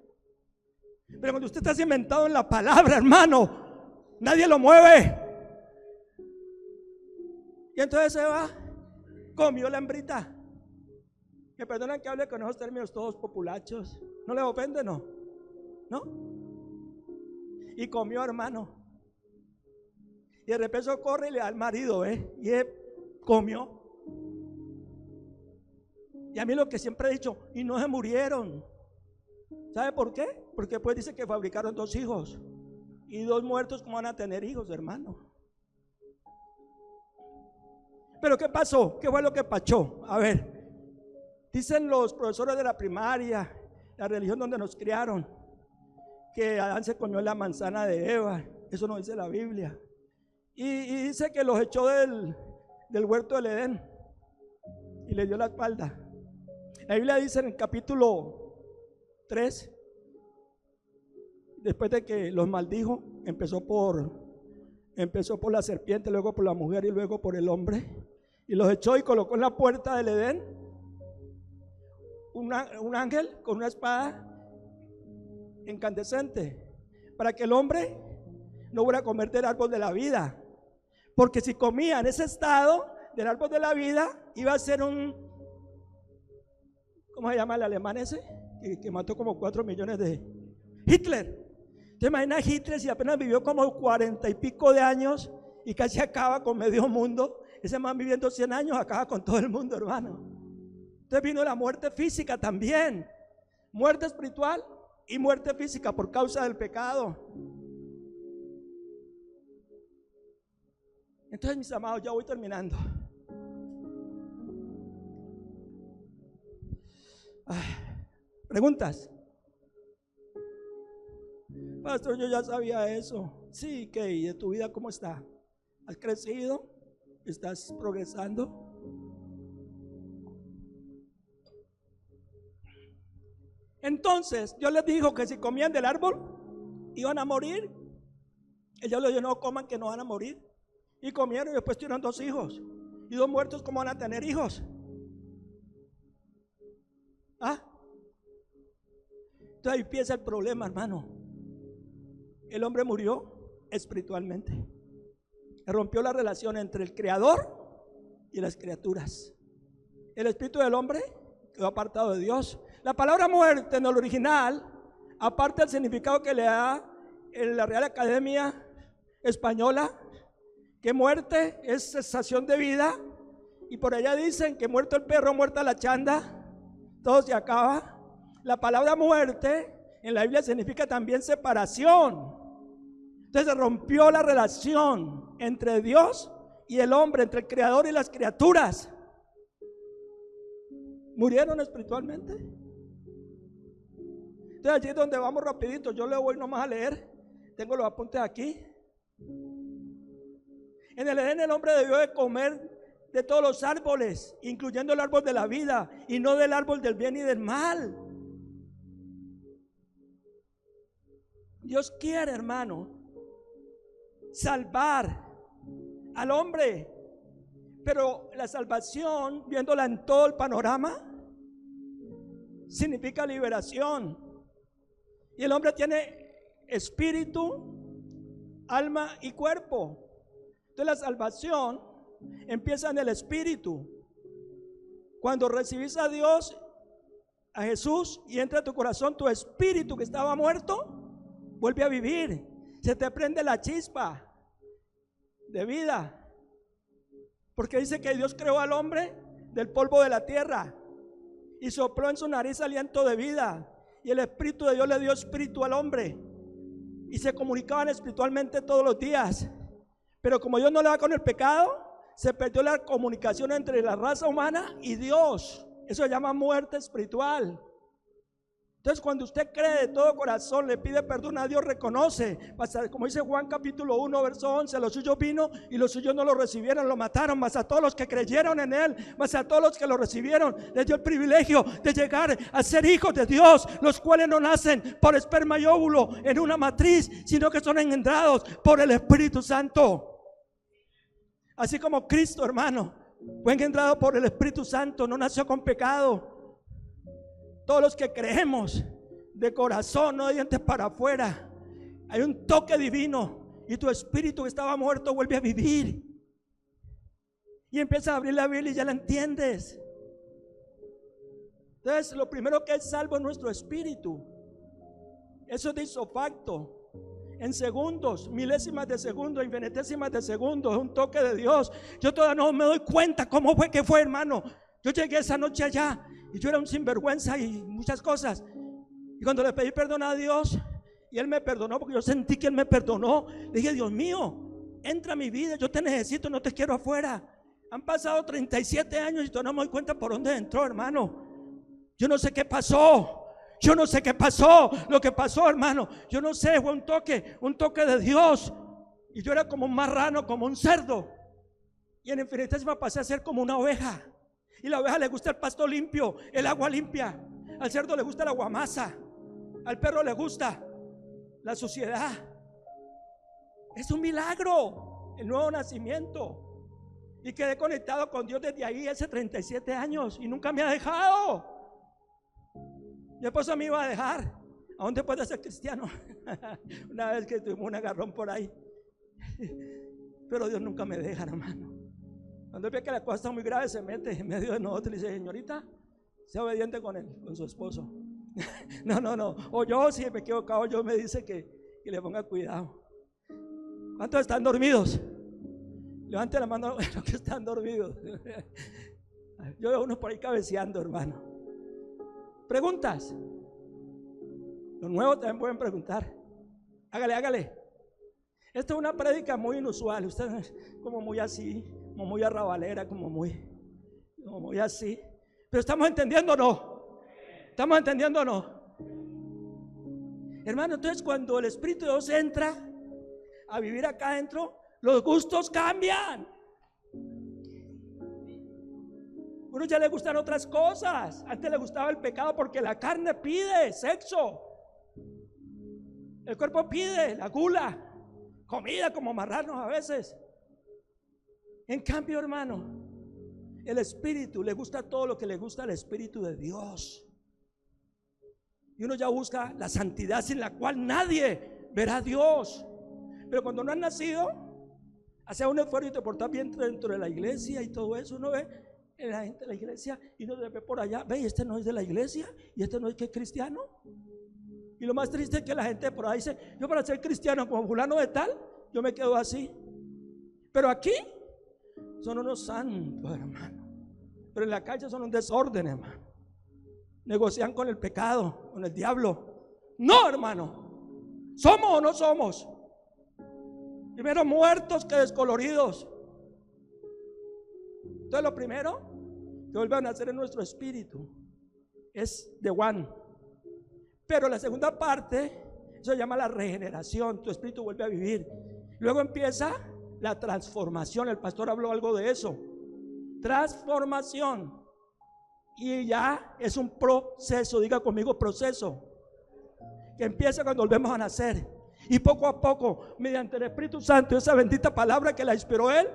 Pero cuando usted está cimentado en la palabra, hermano, nadie lo mueve. Y entonces Eva comió la hembrita. Me perdonan que hable con esos términos todos populachos. ¿No les ofende? No. Y comió, hermano. Y de repente corre y le da al marido, y él comió. Y a mí lo que siempre he dicho: y no se murieron. ¿Sabe por qué? Porque después dice que fabricaron 2 hijos. Y 2 muertos, ¿cómo van a tener hijos, hermano? Pero ¿qué pasó? ¿Qué fue lo que pasó? A ver, dicen los profesores de la primaria, la religión donde nos criaron, que Adán se comió la manzana de Eva. Eso no dice la Biblia. Y dice que los echó del huerto del Edén y le dio la espalda. La Biblia dice en el capítulo 3, después de que los maldijo, empezó por la serpiente, luego por la mujer y luego por el hombre, y los echó y colocó en la puerta del Edén un ángel con una espada incandescente, para que el hombre no fuera a comer del árbol de la vida, porque si comía en ese estado del árbol de la vida, iba a ser ¿cómo se llama el alemán ese? Que mató como 4 millones de Hitler. ¿Te imaginas Hitler si apenas vivió como 40 y pico de años y casi acaba con medio mundo? Ese man viviendo 100 años acaba con todo el mundo, hermano. Entonces vino la muerte física también, muerte espiritual y muerte física por causa del pecado. Entonces, mis amados, ya voy terminando. ¿Preguntas? Pastor, yo ya sabía eso. Sí, ¿qué? ¿Y de tu vida cómo está? ¿Has crecido? ¿Estás progresando? Entonces, Dios les dijo que si comían del árbol iban a morir. Ellos les dijo: no coman, que no van a morir. Y comieron, y después tuvieron 2 hijos. Y 2 muertos, ¿cómo van a tener hijos? Entonces ahí empieza el problema, hermano. El hombre murió espiritualmente. Rompió la relación entre el Creador y las criaturas. El espíritu del hombre quedó apartado de Dios. La palabra muerte en el original, aparte del significado que le da en la Real Academia Española, que muerte es cesación de vida, y por allá dicen que muerto el perro, muerta la chanda, todo se acaba. La palabra muerte en la Biblia significa también separación. Entonces se rompió la relación entre Dios y el hombre, entre el Creador y las criaturas. Murieron espiritualmente. Entonces allí es donde vamos rapidito. Yo le voy nomás a leer. Tengo los apuntes aquí. En el Edén el hombre debió de comer de todos los árboles, incluyendo el árbol de la vida, y no del árbol del bien y del mal. Dios quiere, hermano, salvar al hombre, pero la salvación, viéndola en todo el panorama, significa liberación. Y el hombre tiene espíritu, alma y cuerpo. Entonces la salvación empieza en el espíritu. Cuando recibís a Dios, a Jesús, y entra a tu corazón, tu espíritu que estaba muerto vuelve a vivir. Se te prende la chispa de vida, porque dice que Dios creó al hombre del polvo de la tierra y sopló en su nariz aliento de vida, y el Espíritu de Dios le dio espíritu al hombre, y se comunicaban espiritualmente todos los días. Pero como Dios no le va con el pecado, se perdió la comunicación entre la raza humana y Dios. Eso se llama muerte espiritual. Entonces cuando usted cree de todo corazón, le pide perdón a Dios, reconoce, como dice Juan capítulo 1 verso 11, los suyos vino y los suyos no lo recibieron, lo mataron, mas a todos los que creyeron en él, mas a todos los que lo recibieron, les dio el privilegio de llegar a ser hijos de Dios, los cuales no nacen por esperma y óvulo en una matriz, sino que son engendrados por el Espíritu Santo. Así como Cristo, hermano, fue engendrado por el Espíritu Santo, no nació con pecado. Todos los que creemos de corazón, no de dientes para afuera, hay un toque divino y tu espíritu que estaba muerto vuelve a vivir. Y empieza a abrir la Biblia y ya la entiendes. Entonces lo primero que es salvo es nuestro espíritu. Eso es de isofacto. En segundos, milésimas de segundo, infinitesimas de segundo, es un toque de Dios. Yo todavía no me doy cuenta cómo fue que fue, hermano. Yo llegué esa noche allá y yo era un sinvergüenza y muchas cosas. Y cuando le pedí perdón a Dios y Él me perdonó, porque yo sentí que Él me perdonó, le dije: Dios mío, entra a mi vida, yo te necesito, no te quiero afuera. Han pasado 37 años y todavía no me doy cuenta por dónde entró, hermano. Yo no sé qué pasó. Yo no sé qué pasó, lo que pasó, hermano, yo no sé, fue un toque de Dios. Y yo era como un marrano, como un cerdo. Y en infinitésima pasé a ser como una oveja. Y la oveja le gusta el pasto limpio, el agua limpia. Al cerdo le gusta el aguamasa. Al perro le gusta la suciedad. Es un milagro, el nuevo nacimiento. Y quedé conectado con Dios desde ahí hace 37 años y nunca me ha dejado. Mi esposo me iba a dejar. ¿A dónde puede ser cristiano? Una vez que tuvimos un agarrón por ahí. Pero Dios nunca me deja, hermano. Cuando ve que la cosa está muy grave, se mete en medio de nosotros y dice: señorita, sea obediente con él, con su esposo. No. O yo, si me he equivocado, yo me dice que le ponga cuidado. ¿Cuántos están dormidos? Levante la mano los que están dormidos. Yo veo uno por ahí cabeceando, hermano. ¿Preguntas? Los nuevos también pueden preguntar. Hágale. Esta es una prédica muy inusual. Usted es como muy así, como muy arrabalera, como muy así. Pero estamos entendiendo, ¿no? Estamos entendiendo, ¿no? Hermano, entonces cuando el Espíritu de Dios entra a vivir acá adentro, los gustos cambian. Uno ya le gustan otras cosas. Antes le gustaba el pecado porque la carne pide sexo, el cuerpo pide la gula, comida como marranos a veces. En cambio, hermano, el Espíritu le gusta todo lo que le gusta al Espíritu de Dios. Y uno ya busca la santidad sin la cual nadie verá a Dios. Pero cuando no has nacido, hace un esfuerzo y te portas bien dentro de la iglesia y todo eso. Uno ve en la gente de la iglesia y uno ve por allá, ve, este no es de la iglesia y este no es que es cristiano. Y lo más triste es que la gente por ahí dice, yo para ser cristiano como fulano de tal, yo me quedo así. Pero aquí son unos santos, hermano. Pero en la calle son un desorden, hermano. Negocian con el pecado, con el diablo. No, hermano. ¿Somos o no somos? Primero muertos que descoloridos. Entonces lo primero que vuelve a nacer en nuestro espíritu es de one. Pero la segunda parte, eso se llama la regeneración. Tu espíritu vuelve a vivir. Luego empieza la transformación. El pastor habló algo de eso. Transformación. Y ya es un proceso, diga conmigo proceso, que empieza cuando volvemos a nacer. Y poco a poco, mediante el Espíritu Santo, esa bendita palabra que la inspiró Él,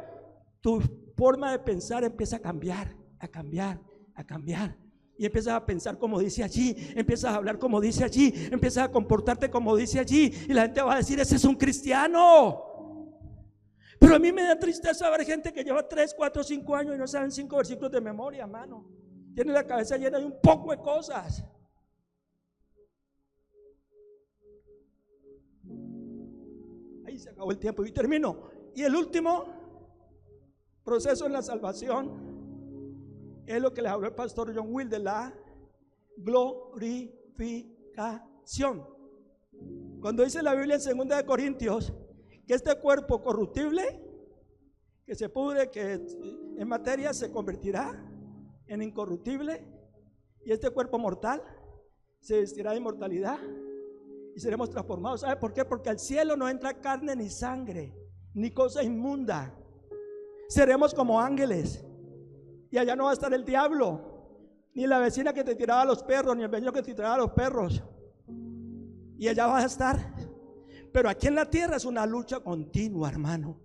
tu forma de pensar empieza a cambiar, a cambiar, a cambiar. Y empiezas a pensar como dice allí, empiezas a hablar como dice allí, empiezas a comportarte como dice allí. Y la gente va a decir, ese es un cristiano. Pero a mí me da tristeza ver gente que lleva 3, 4, 5 años y no saben 5 versículos de memoria, hermano. Tiene la cabeza llena de un poco de cosas. Ahí se acabó el tiempo y termino. Y el último proceso en la salvación es lo que les habló el pastor John Will, de la glorificación. Cuando dice la Biblia en 2 Corintios que este cuerpo corruptible, que se pudre, que en materia se convertirá en incorruptible, y este cuerpo mortal se vestirá de inmortalidad y seremos transformados. ¿Sabe por qué? Porque al cielo no entra carne ni sangre ni cosa inmunda. Seremos como ángeles y allá no va a estar el diablo, ni la vecina que te tiraba a los perros, ni el vecino que te tiraba a los perros, y allá vas a estar. Pero aquí en la tierra es una lucha continua, hermano.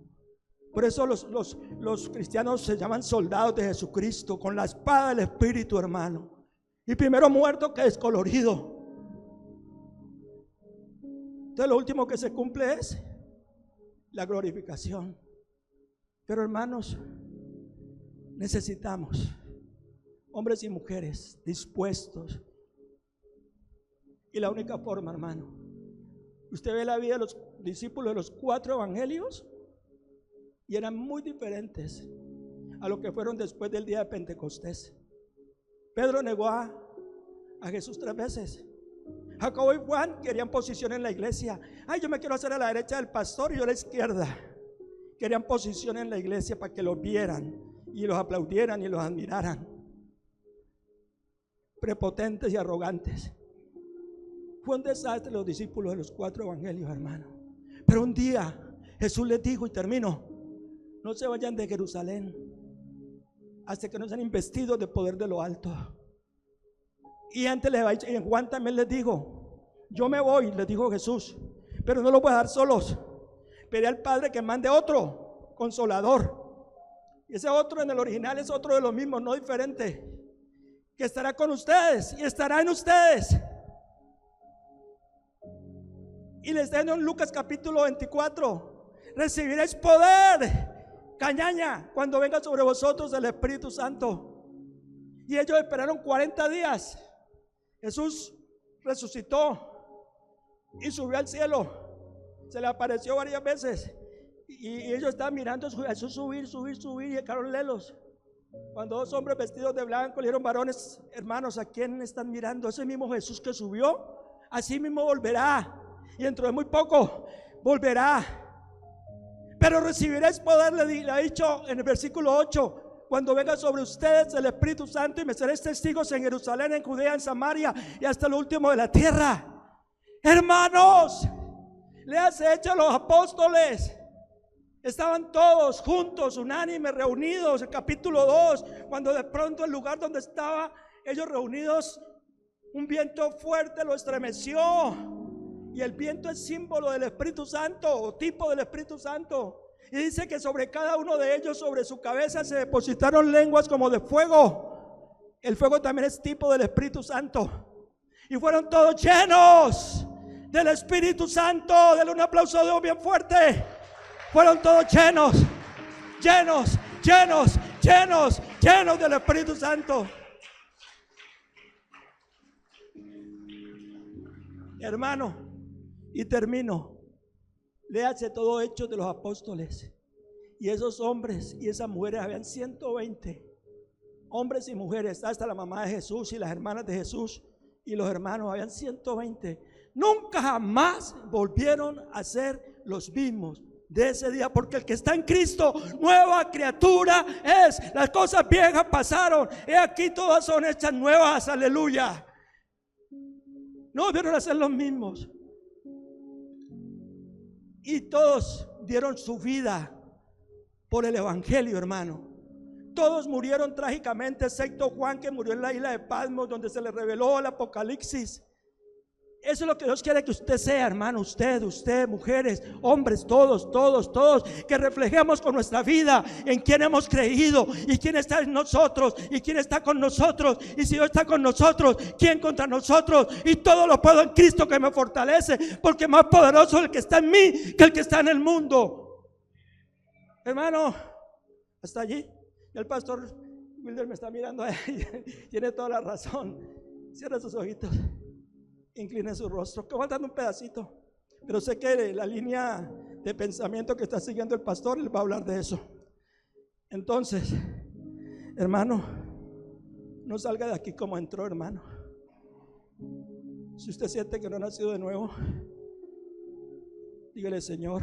Por eso los cristianos se llaman soldados de Jesucristo, con la espada del Espíritu, hermano. Y primero muerto que descolorido. Entonces lo último que se cumple es la glorificación. Pero hermanos, necesitamos hombres y mujeres dispuestos. Y la única forma, hermano, usted ve la vida de los discípulos de los 4 evangelios y eran muy diferentes a lo que fueron después del día de Pentecostés. Pedro negó a Jesús 3 veces. Jacobo y Juan querían posición en la iglesia. Ay, yo me quiero hacer a la derecha del pastor y yo a la izquierda. Querían posición en la iglesia para que los vieran y los aplaudieran y los admiraran. Prepotentes y arrogantes. Fue un desastre los discípulos de los 4 evangelios, hermano. Pero un día Jesús les dijo, y termino: no se vayan de Jerusalén hasta que no sean investidos de poder de lo alto. Y antes les había dicho, y en Juan también les dijo: yo me voy, les dijo Jesús, pero no los voy a dejar solos. Pedí al Padre que mande otro consolador. Y ese otro en el original es otro de los mismos, no diferente, que estará con ustedes y estará en ustedes. Y les den en Lucas capítulo 24: recibiréis poder, cañaña, cuando venga sobre vosotros el Espíritu Santo. Y ellos esperaron 40 días. Jesús resucitó y subió al cielo. Se le apareció varias veces y ellos estaban mirando a Jesús subir y dejaron lelos. Cuando 2 hombres vestidos de blanco le dijeron: varones, hermanos, ¿a quién están mirando? Ese mismo Jesús que subió, así mismo volverá, y dentro de muy poco volverá. Pero recibiréis poder, le ha dicho en el versículo 8, cuando venga sobre ustedes el Espíritu Santo, y me seréis testigos en Jerusalén, en Judea, en Samaria y hasta lo último de la tierra. Hermanos, le has hecho a los apóstoles. Estaban todos juntos, unánimes, reunidos. El capítulo 2, cuando de pronto el lugar donde estaban ellos reunidos, un viento fuerte lo estremeció. Y el viento es símbolo del Espíritu Santo, o tipo del Espíritu Santo. Y dice que sobre cada uno de ellos, sobre su cabeza, se depositaron lenguas como de fuego. El fuego también es tipo del Espíritu Santo. Y fueron todos llenos del Espíritu Santo. Denle un aplauso a Dios bien fuerte. Fueron todos llenos del Espíritu Santo. Hermano, y termino. Léase todo Hechos de los Apóstoles. Y esos hombres y esas mujeres, habían 120 hombres y mujeres, hasta la mamá de Jesús y las hermanas de Jesús y los hermanos, habían 120. Nunca jamás volvieron a ser los mismos de ese día, porque el que está en Cristo, nueva criatura es. Las cosas viejas pasaron, he aquí todas son hechas nuevas, aleluya. No volvieron a ser los mismos. Y todos dieron su vida por el evangelio, hermano. Todos murieron trágicamente, excepto Juan, que murió en la isla de Patmos, donde se le reveló el Apocalipsis. Eso es lo que Dios quiere que usted sea, hermano. Usted, mujeres, hombres, todos, que reflejemos con nuestra vida en quién hemos creído y quién está en nosotros y quién está con nosotros. Y si Dios está con nosotros, ¿quién contra nosotros? Y todo lo puedo en Cristo que me fortalece, porque más poderoso es el que está en mí que el que está en el mundo. Hermano, hasta allí. El pastor Wilder me está mirando ahí. Tiene toda la razón. Cierra sus ojitos, incline su rostro. Que faltando un pedacito, pero sé que la línea de pensamiento que está siguiendo el pastor, él va a hablar de eso. Entonces, hermano, no salga de aquí como entró, hermano. Si usted siente que no ha nacido de nuevo, dígale: Señor,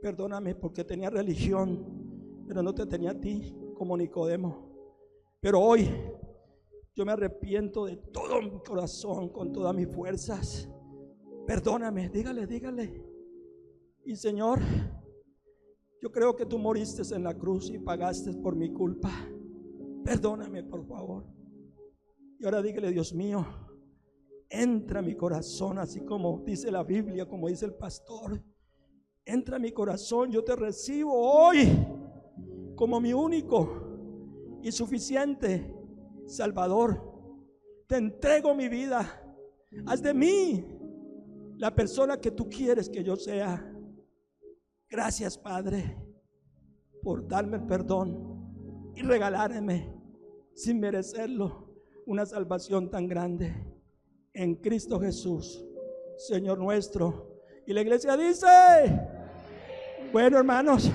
perdóname porque tenía religión, pero no te tenía a ti, como Nicodemo. Pero hoy yo me arrepiento de todo mi corazón, con todas mis fuerzas. Perdóname, dígale. Y Señor, yo creo que tú moriste en la cruz y pagaste por mi culpa. Perdóname, por favor. Y ahora dígale: Dios mío, entra a mi corazón, así como dice la Biblia, como dice el pastor. Entra a mi corazón, yo te recibo hoy como mi único y suficiente Salvador. Te entrego mi vida. Haz de mí la persona que tú quieres que yo sea. Gracias, Padre, por darme el perdón y regalarme, sin merecerlo, una salvación tan grande en Cristo Jesús, Señor nuestro. Y la iglesia dice: bueno, hermanos,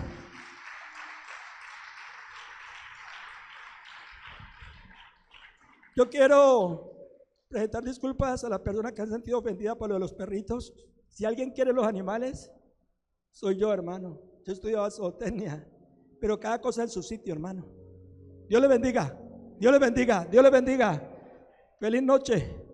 yo quiero presentar disculpas a las personas que han sentido ofendidas por lo de los perritos. Si alguien quiere los animales, soy yo, hermano. Yo estudiaba zootecnia, pero cada cosa en su sitio, hermano. Dios le bendiga. Dios le bendiga. Dios le bendiga. Feliz noche.